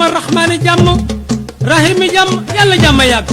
ñaanal rahmaani jàmm rahimi jàmm yàlla jàmm yàgg.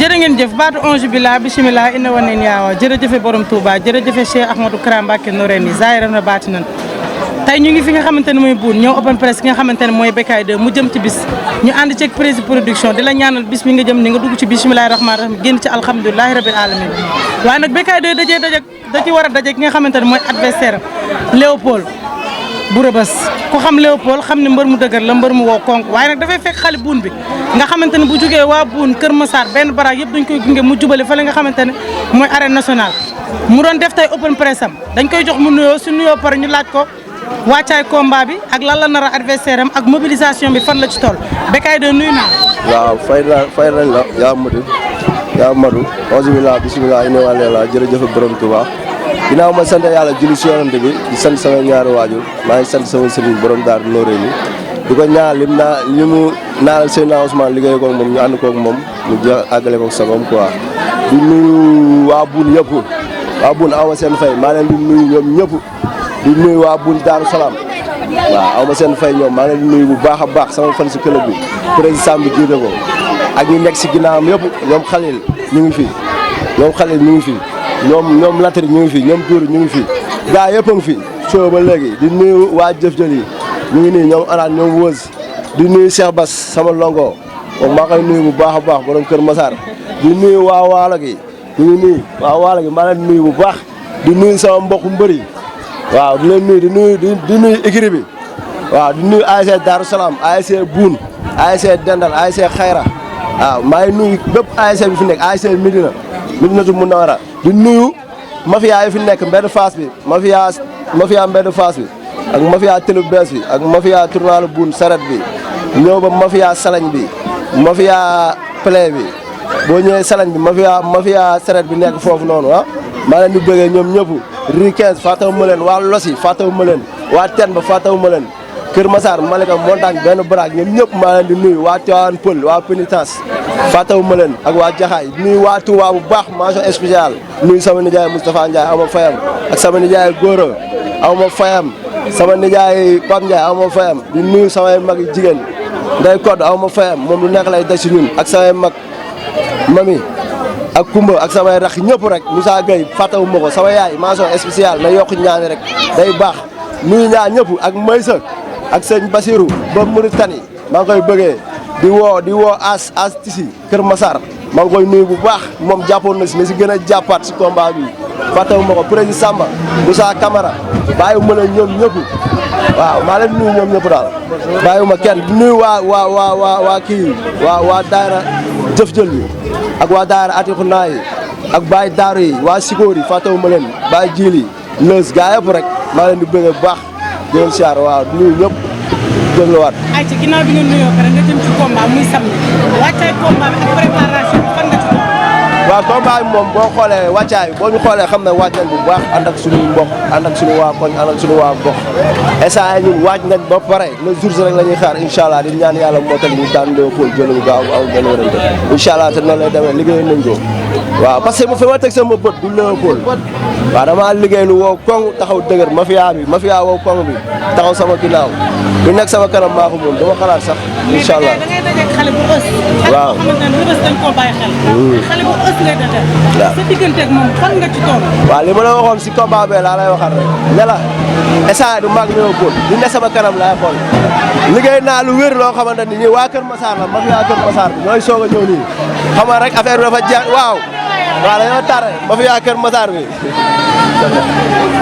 jërë ngeen jëf baatu onge billah bisimilah inna wan neen yaawa jërëjëfe borom Touba jërëjëfe Cheikh Ahmadou Kara Mbacké Noreyni zahiran na baatinan tey ñu ngi fi nga xamante ne mooy buun ñëw open press ki nga xamante ne mooy Bécaye 2 mu jëm ci bis ñu ànd ceeg prési production di la ñaanal bis bi nga jëm ni nga dugg ci bisimilahi rahmaani rahim génn ci alhamdulilahi rabil alamin waaye nag Bécaye 2 da ci war a daje ki nga xamante ne mooy adversaire Léopold bu rëbës ku xam Léopold xam ne mbër mu dëgër la mbër mu wow konk waaye nag dafay fekk xale buun bi nga xamante ne bu jógee waa buun Kër Massar benn baraak yëpp dañ koy gunge mu jubale fa la nga xamante ne mooy arène nationale mu doon def tey open press am dañ koy jox mu nuyoo su nuyoo pare ñu laaj ko wàccaay combat bi ak lan la nar a adversaire am ak mobilisation bi fan la ci toll Bécaye 2 nuyu naa waaw fay nañ la yaa madu auzubillah bismillah ina walela jërëjëf borom Touba ginnaaw ma sant yàlla julli si yonante bi di sant sama ñaari waajur maa ngi sant sama sëriñ borom Daaru Noreyni di ko ñaan li mu naanal Seydina Ousmane liggéey koog moom ñu ànd koog moom ñu jeex àggale koog sagom quoi di nuyu waa buun yëpp waa buun awma seen fay maa leen di nuyu ñoom ñëpp di nuyu waa buun Daaru Salaam waaw awma seen fay ñoom maa leen di nuyu bu baax a baax sama fan si club bi président bi jiite ko ak ñi nekk si ginnaawam yëpp ñoom Khalil ñu ngi fi ñoom Latri ñu ngi fi ñoom Dour ñu ngi fi gaa yëpp a ngi fi soo ba léegi di nuyu waa jëf-jël yi ñu ngi nii ñoom Anane ñoom Wëz di nuyu Cheikh Bass sama longo moom maa koy nuyu bu baax a baax borom Kër Massar di nuyu waa Waalo gi ñu ngi nii waa Waalo gi maa leen di nuyu bu baax di nuyu sama mbokku mbëri waaw di leen nuyu di nuyu écurie bi waaw di nuyu ASC Darou Salam ASC Boune ASC Dendal ASC Xayra waaw maa ngi nuyu bépp ASC bi fi nekk ASC Medinatu Munawara di nuyu mafia yi fi nekk mbedd Fass bi mafia mbedd Fass bi ak mafia télé bees bi ak mafia tournal Boune saret bi ñëw ba mafia salañ bi mafia play bi boo ñëwee salañ bi mafia saret bi nekk foofu noonu maa leen di bëggee ñoom ñëpp Rue 15 fàttewuma leen waa Losi fàttewuma leen waa Ten ba fàttewuma leen Kër Massar Malika Montagne benn baraak ñoom ñëpp maa leen di nuyu waa Tivaouane Peulh waa Pénitence fàttewuma leen ak waa Jaxaay nuyu waa Touba bu baax mention spéciale nuyu sama nijaay Moustapha Ndiaye aw ma fayam ak sama nijaay Gora aw ma fayam sama nijaay Pape Ndiaye aw ma fayam di nuyu samay mag jigéen Ndeye Code aw ma fayam moom lu nekk lay def si ñun ak samay mag mami ak Kumba ak samay rax ñëpp rek Moussa Gueye fàttewuma ko sama yaay mention spéciale na yokk ñaani rek day baax nuyu ñaa ñëpp ak Maysa ak sëñ Basirou ba Mauritanie maa ngi koy bëggee di woo as tisi Kër Massar maa ngi koy nuyu bu baax moom jàppoon na si gën a jàppaat si combat bi fàttewuma ko président Samba Moussa Camara bàyyiwuma leen ñoom ñëpp waaw maa leen nuyu ñoom ñëpp daal bàyyiwuma kenn di nuyu waa daayira jëf-jël yi ak waa daayira atiku naa yi ak baay daaru yi waa Sikóor yi fàttewuma leen baay jiil yi lës gaa yëpp rek maa leen di bëggee bu baax di leen siyaar waaw di nuyu ñëpp dégluwaat. ay ci ginnaaw bi nga nuyoo pare nga jëm ci combat muy samedi wàccaay combat bi ak préparation bi fan nga ci waaw combat bi moom boo xoolee wàccaay boo ñu xoolee xam ne waaj nañ bu baax ànd ak suñu mbokk ànd ak suñu waa koñ ànd ak suñu waa gox instant ñun waaj nañ ba pare le jour rek la ñuy xaar incha allah di ñaan yàlla mootali ñu daan Léopold jël bu gaaw aw benn wérante incha allah te noonu lay demee liggéey nañ ko waaw parce que fi ma teg sama bët du Léopold waaw damaa liggéey lu woo koŋ taxaw dëgër mafia woo koŋ bi taxaw sama ginnaaw lu nekk sama kanam maa ko moom dama xalaat sax incha allah da ngay dajeeg xale bu ës waaw dañ koo bàyyi xale bu ës ngay dajeeg sa digganteeg moom fan nga ci toll waaw li ma la waxoon si combat bi laa lay waxal rek ne la instant du mag Léopold li ne sama kanam laay xool liggéey naa lu wér loo xamante ni ñi waa Kër Massar la mafia Kër Massar bi ñooy soog a ñëw nii xam nga rek affaire bi dafa jeex waaw dañoo tare mafia Kër Massar bi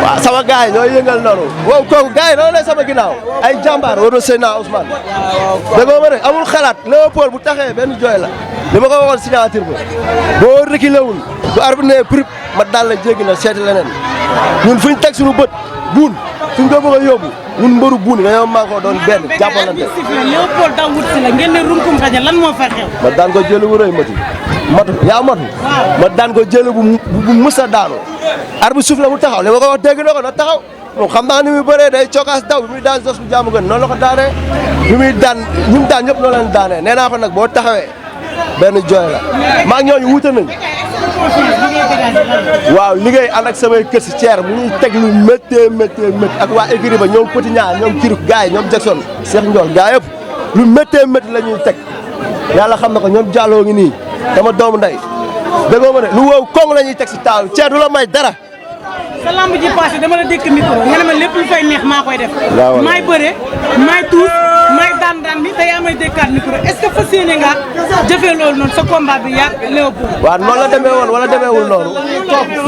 waaw sama gars yi ñooy yëngal noonu wow kooku gars yi noonu lay sama ginnaaw ay jàmbaar war na Seydina Ousmane da nga ma ne amul xalaat Léopold bu taxee benn jooy la li ma ko waxoon signature ba boo reculé wul bu arbitre ne prip ma daal la jéggi na seeti leneen ñun fu ñu teg suñu bët buun fu ñu ko bëgg a yóbbu ñun mbëru buun dañoo maa ko doon benn jàppalante Léopold daw wut si la ngeen ne runkum xaja lan moo fa xew ma daan ko jël bu rëy matu yaa matu ma daan ko jël bu mës a daanu arbitre suuf la mu taxaw li ma ko wax dégg na ko na taxaw moom xam naa ni muy bëree day cokaas daw bi muy daan jos bu jaamu gën noonu la ko daanee bi muy daan ñi mu daan ñëpp noonu leen daanee nee naa ko nag boo taxawee benn jooy la maa ngi ñooñu wuute nañ waaw liggéey ànd ak samay kër si ceer mu ñuy teg lu méttee ak waa écurie ba ñoom Petit Ñaar ñoom Kiruk gars yi ñoom Jackson Cheikh Ndiol gars yëpp lu méttee la ñuy teg yàlla xam na ko ñoom Diallo ngi nii dama doomu ndey déggoo ma ne lu wow koŋ la ñuy teg si taaw Thier du la may dara. sa lamb ji passé dama la dékk micro nga ne ma lépp lu fay neex maa koy def. waaw maay bëre maay tuus maay daan bi te yaa may dékkaat micro est-ce que fas yéene nga jëfee loolu noonu sa combat bi yaa Léopold. waaw noonu la demee woon wala demeewul noonu.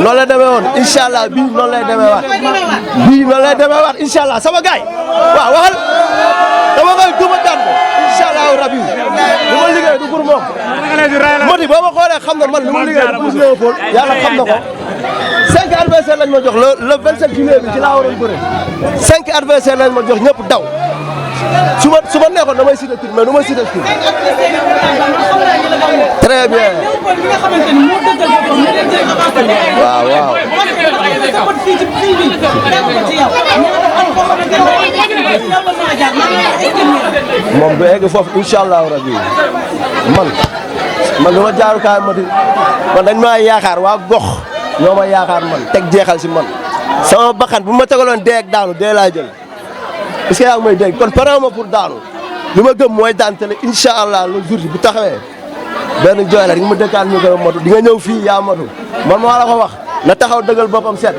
noonu la demee woon incha allah bii noonu lay demee waat. bii noonu lay demee waat incha allah sama gaay waaw waxal dama koy duma daan ko incha allah rabi li ma liggéey du pour moom. Moti boo ma xoolee xam na man li ma liggéey du pour Léopold yàlla xam na ko. 5 adversaires lañ ma jox le 27 juillet bi ci laa waroon bëre 5 adversaires lañ ma jox ñëpp daw su ma neexoon damay cité tur mais du ma cité tur. très bien. waaw waaw. moom du egg foofu incha allahu rabi man dama jaarukaay Moti man dañ maa yaakaar waa gox. ñoo ma yaakaar man teg jeexal si man sama bakkan bu ma tegaloon dee ak daanu dee laa jël est-ce que yaa ngi may dégg kon pare ma pour daanu li ma gëm mooy daan te ne incha allah le jour bu taxawee benn jooy la di nga ma dëkkaat ñu koy motu di nga ñëw fii yaa motu man maa la ko wax na taxaw dëggal boppam set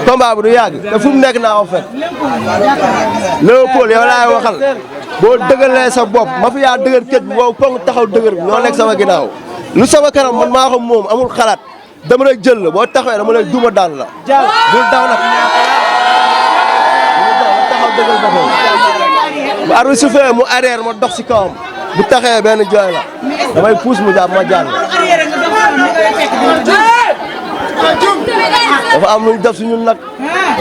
combat bi du yàgg te fu mu nekk naa ko fekk Léopold yow laay waxal boo dëggalee sa bopp ma fi yaa dëgër kët bi wow pong taxaw dëgër bi ñoo nekk sama ginnaaw lu sama kanam man maa ko moom amul xalaat dama lay jël la boo taxawee dama lay duma daan la. bul daw nag. taxaw dëggal boppam. bu arbitre su fee mu arrière ma dox si kawam bu taxee benn jooy la damay puus mu jàpp ma jàll. dafa am lu ñu def si ñun nag.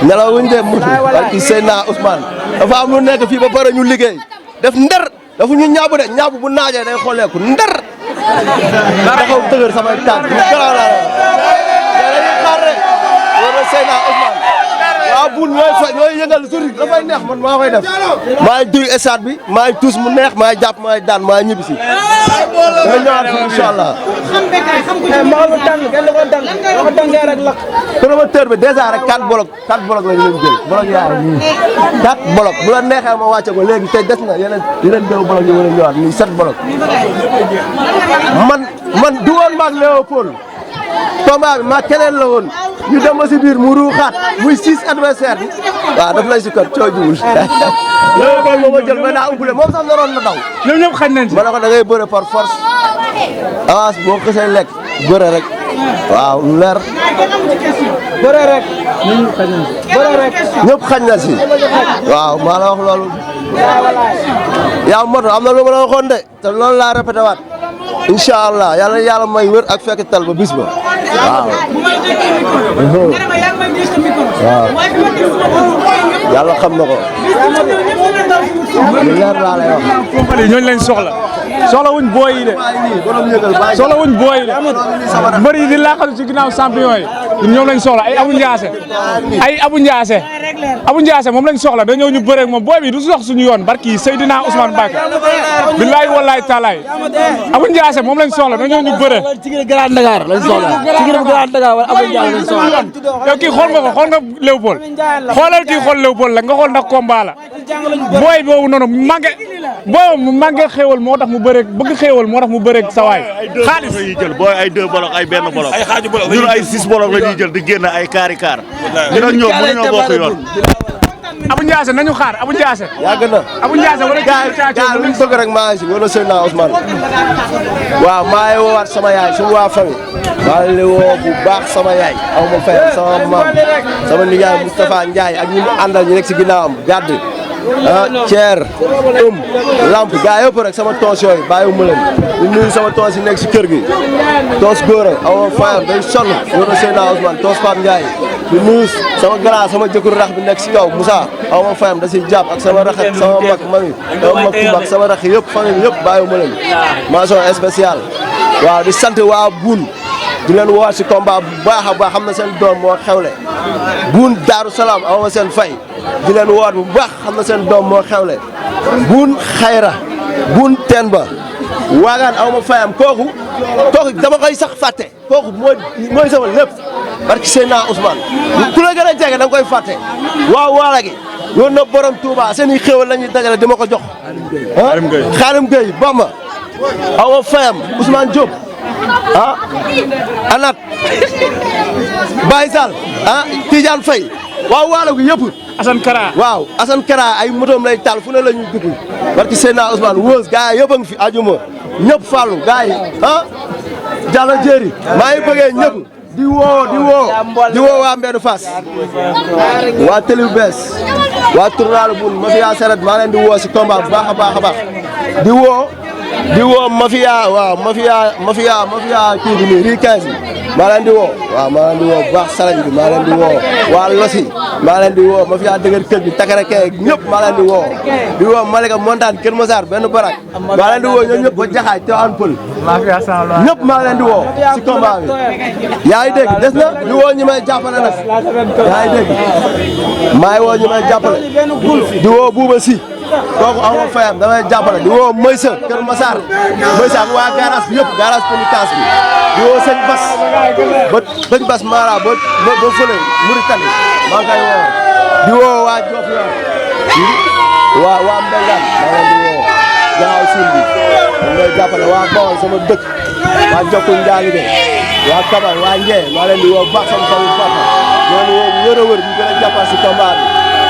nelaw wuñ de mutu parce que Seydina Ousmane dafa am lu nekk fii ba pare ñu liggéey def ndar dafa ñu ñaabu de ñaabu bu naajee day xooleeku ndar. taxaw dëgër samay tànk ñu garaaw laa dañuy xaar rek wala Seydina Ousmane waaw buun ñooy yëngal suri dafay neex man maa koy def maay duy stade bi maay tuus mu neex maay jàpp maay daan maay ñibbi si dama ñëwaat fi incha allah promoteur bi dèjà rek 4 bolok la ñu leen jël bolok yaa nii 4 bolok bu la neexee ma wàcce ko léegi tey des na yeneen 2 bolok yi war a ñëwaat nii 7 bolok man du woon maag Léopold combat bi maa keneen la woon ñu dem ba si biir mu ruuxaat muy 6 adversaires bi waaw daf lay sukkat coojuwul Léopold moo ma jël mais daa umpule moom sax naroon na daw ñoom ñëpp xañ nañ ci. ma ne ko da ngay bëre par force avance boo xësee lekk bëre rek waaw lu leer bëre rek ñëpp xañ na si waaw maa la wax loolu yaa moto am na lu ma la waxoon de te loolu laa répété waat incha allah yàlla may wër ak fekk tal ba bis ba waaw. waaw yàlla xam na ko. lu leer laa lay wax. ñooñu lañ soxla wuñ booy yi de soxla wuñ booy yi de mbër yi di laqatu ci ginnaaw champion yi ñoom lañ soxla ay Abou Ndiassé moom lañ soxla dañoo ñu bëre ak moom booy bi du sox suñu yoon barki Seydina Ousmane Mbacké billahi wallahi taalaay Abou Ndiassé moom lañ soxla dañoo ñu bëre ci Grand Dakar lañ soxla ci Grand Dakar wala Abou Ndiassé lañ soxla yow kii xool nga ko xool nga Léopold xoolal kii xool Léopold la nga xool ndax combat la booy boobu noonu mu manqué xéewal moo tax mu bëre bëgg xéewal moo tax mu bëre sawaay xaalis la ñuy jël booy ay 2 bolok ay benn bolok ay xaaju bolok ñun ay 6 bolok la ñuy jël di génn ay kaari kaar ñu nag ñoom mënuñoo bokk yoon Abou Ndiassé nañu xaar Abou Ndiassé yàgg na Abou Ndiassé wala gaa luñ bëgg rek maa ngi si wala Seydina Ousmane waaw maa ngi woowaat sama yaay suñu waa famille maa ngi lay woo bu baax sama yaay aw ma fay sama maam sama nijaay Moustapha Ndiaye ak ñi mu àndal ñu nekk si ginnaawam gàdd Thier lamp gaa yëpp rek sama toos yooyu bàyyiwuma leen di nuyu sama toos yi nekk si kër gi toos góor a aw ma fayam day sonn wala Seydina Ousmane toos Pape Ndiaye di nuyu sama grand sama jëkkër rax bi nekk si kaw Moussa aw ma fayam da siy jàpp ak sama rax ak sama mag mami sama mag Kumba ak sama rax yëpp famille yëpp bàyyiwuma leen mention spéciale waaw di sant waa Boune di leen woo si combat bu baax a baax xam na seen doom moo xewle Boune Daaru Salaam aw ma seen fay di leen woot bu baax xam na seen doom moo xewle Boune Xayra Boune Teen ba waagaan aw ma fayam kooku dama koy sax fàtte kooku mooy sama lépp barki Seydina Ousmane ku la gën a jege da nga koy fàtte waaw waala gi yoon na borom Touba seen i xéwal la ñuy dajale di ma ko jox Xaalim Gueye Bamba aw ma fayam Ousmane Diop ah Anat Baye Sall ah Tidiane Faye waaw waalo gi yëpp Assane Kara waaw Assane Kara ay motoom lay taal fu ne la ñuy dugg parce que Seydina Ousmane Wos gars yi yëpp a ngi fi ajuma ñëpp fàllu gars yi ah Diallo Jéeri maa ngi bëggee ñëpp di woo waa Mbédou Fass waa Télé bu bees waa tournal bun mafia seret maa leen di woo si combat bu baax a baax a baax di woo mafia waaw mafia kii bi nii ri 15 maa leen di woo waaw maa leen di woo bu baax salañ bi maa leen di woo waa Losi maa leen di woo mafia dëgër kër bi takarake ñëpp maa leen di woo Malika Montagne Kër Massar benn barak maa leen di woo ñoom ñëpp ba jaxaay Tivaouane Peulh ñëpp maa leen di woo si combat bi yaa ngi dégg des na di woo ñi may jàppale nag yaa ngi dégg maa ngi woo ñi may jàppale di woo Bouba Si kooku amoo fayam damay jàppale di woo Moysa Kër Massar Moysa ak waa garage bi yëpp garage pénitence bi di woo sëñ Bas Mara ba fële Mauritanie maa ngi koy woo di woo waa Diofior waa Mbengaan maa leen di woo Jaaw Siin bi dañ lay jàppale waa Bawol sama dëkk waa Jokku Njaalige waa Kabar waa Njee maa leen di woo baax sama famille papa ñoo woo wër a wër ñu gën a jàppal si combat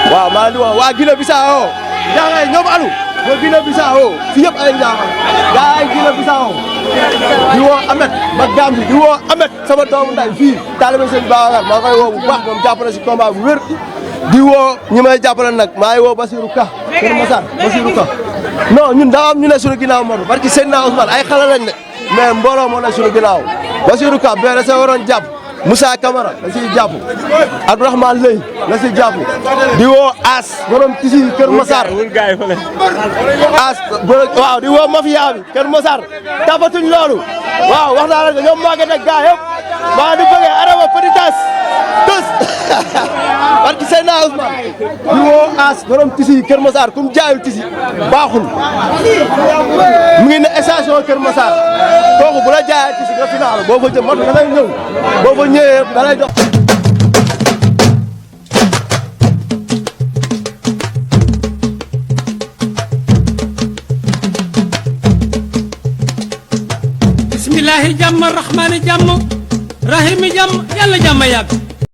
bi waaw maa leen di woo waa Guinée Bissau Ndiaye ñoom alu ba Guinée Bissau fi yëpp ay Ndiaye gaa ay Guinée Bissau di woo Amet ba Gambie di woo Amet sama doomu nday fii taalibe sëñ Babacar maa koy woo bu baax moom jàppale si combat bu wér di woo ñi may jàppale nag maa ngi woo Basirou Ka Kër Massar Basirou Ka non ñun daa am ñu ne suñu ginnaaw Modou barki Seydina Ousmane ay xale lañ ne mais mbooloo moo ne suñu ginnaaw Basirou Ka bee da sa waroon jàpp Moussa Camara la siy jàpp Abdourahmane Lay la siy jàpp di woo As borom tisi Kër Massar As waaw di woo mafia bi Kër Massar tapatuñ loolu waaw wax naa la ñoom maa ngi nekk gaa yëpp maa di bëggee Arama Petitas tous parce que Seydina Ousmane di woo As borom tisi Kër Massar kum jaayul tisi baaxul mu ngi ne station Kër Massar kooku bu la jaayee tisi nga final boo fa jëm mat da lay ñëw boo fa ñëwee da lay jox bismillahi jàmm rahmaani jàmm rahimi jàmm yàlla jàmm yàgg